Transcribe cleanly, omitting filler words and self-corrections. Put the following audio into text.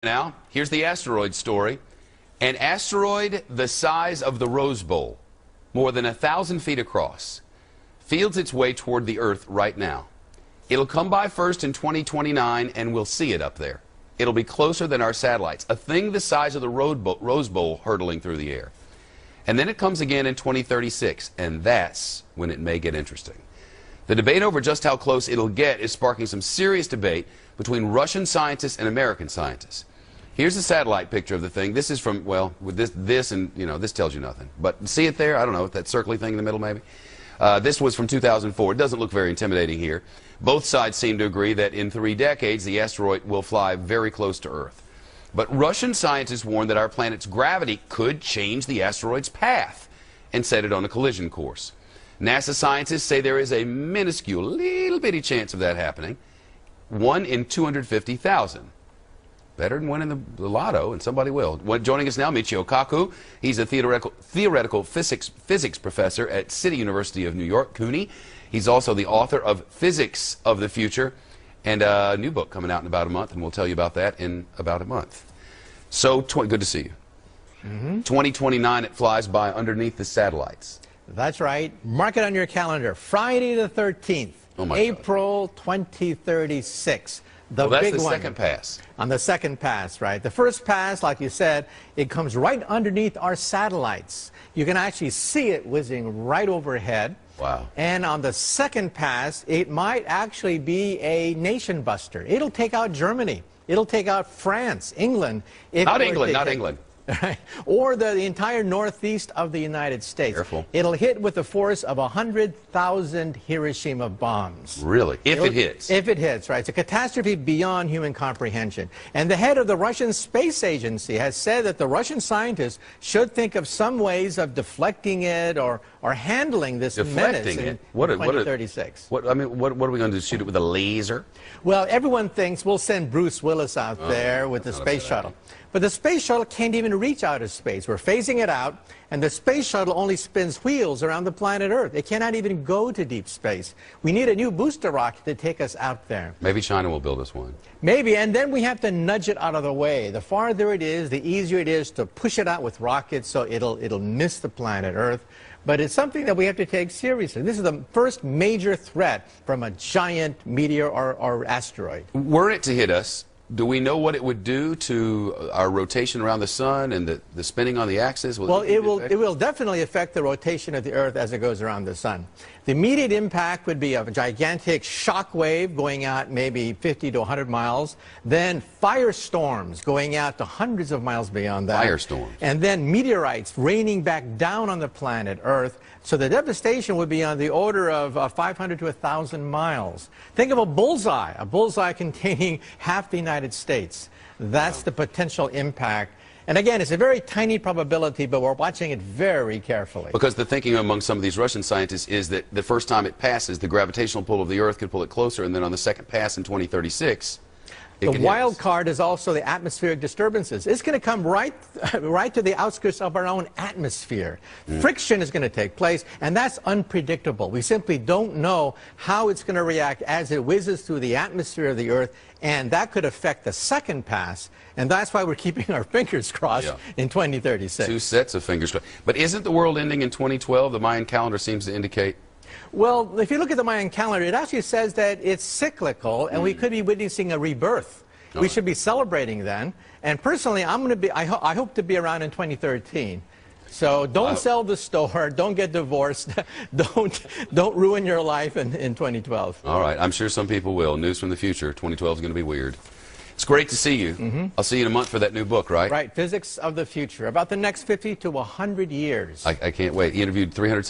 Now, here's the asteroid story. An asteroid the size of the Rose Bowl, more than 1,000 feet across, feels its way toward the Earth right now. It'll come by first in 2029, and we'll see it up there. It'll be closer than our satellites, a thing the size of the Rose Bowl hurtling through the air. And then it comes again in 2036, and that's when it may get interesting. The debate over just how close it'll get is sparking some serious debate between Russian scientists and American scientists. Here's a satellite picture of the thing. This is from, well, with this and, you know, this tells you nothing. But see it there? I don't know, that circly thing in the middle maybe? This was from 2004. It doesn't look very intimidating here. Both sides seem to agree that in 3 decades, the asteroid will fly very close to Earth. But Russian scientists warn that our planet's gravity could change the asteroid's path and set it on a collision course. NASA scientists say there is a minuscule, little bitty chance of that happening. 1 in 250,000. Better than winning the lotto, and somebody will. Joining us now, Michio Kaku. He's a theoretical physics professor at City University of New York, CUNY. He's also the author of Physics of the Future, and a new book coming out in about a month, and we'll tell you about that in about a month. So, good to see you. 2029, it flies by underneath the satellites. That's right. Mark it on your calendar. Friday the 13th, April 2036. Well, that's the second pass. On the second pass, right? The first pass, like you said, it comes right underneath our satellites. You can actually see it whizzing right overhead. Wow. And on the second pass, it might actually be a nation buster. It'll take out Germany. It'll take out France, England. Not England. Right. Or the entire northeast of the United States. Careful. It'll hit with the force of 100,000 Hiroshima bombs. Really? If it hits? If it hits, right. It's a catastrophe beyond human comprehension. And the head of the Russian Space Agency has said that the Russian scientists should think of some ways of deflecting it or handling this menace in 2036. What are we going to do? Shoot it with a laser? Well, everyone thinks we'll send Bruce Willis out there with the space shuttle. But the space shuttle can't even reach outer space. We're phasing it out, and the space shuttle only spins wheels around the planet Earth. It cannot even go to deep space. We need a new booster rocket to take us out there. Maybe China will build us one. Maybe, and then we have to nudge it out of the way. The farther it is, the easier it is to push it out with rockets so it'll miss the planet Earth. But it's something that we have to take seriously. This is the first major threat from a giant meteor or asteroid. Were it to hit us, do we know what it would do to our rotation around the sun and the spinning on the axis? Well, it will definitely affect the rotation of the Earth as it goes around the sun. The immediate impact would be a gigantic shock wave going out maybe 50 to 100 miles, then firestorms going out to hundreds of miles beyond that. Firestorms. And then meteorites raining back down on the planet Earth. So the devastation would be on the order of 500 to 1,000 miles. Think of a bullseye containing half the United States. That's the potential impact. And again, it's a very tiny probability, but we're watching it very carefully. Because the thinking among some of these Russian scientists is that the first time it passes, the gravitational pull of the Earth could pull it closer, and then on the second pass in 2036, the wild card is also the atmospheric disturbances. It's going to come right to the outskirts of our own atmosphere. Friction is going to take place, and that's unpredictable. We simply don't know how it's going to react as it whizzes through the atmosphere of the Earth, and that could affect the second pass, and that's why we're keeping our fingers crossed in 2036. 2 sets of fingers crossed. But isn't the world ending in 2012? The Mayan calendar seems to indicate. Well, if you look at the Mayan calendar, it actually says that it's cyclical, and we could be witnessing a rebirth. We should be celebrating then. And personally, I hope to be around in 2013. So don't sell the store, don't get divorced, don't ruin your life in 2012. All right, I'm sure some people will. News from the future. 2012 is going to be weird. It's great to see you. I'll see you in a month for that new book, right? Right, Physics of the Future, about the next 50 to 100 years. I can't wait. You interviewed 300 scientists.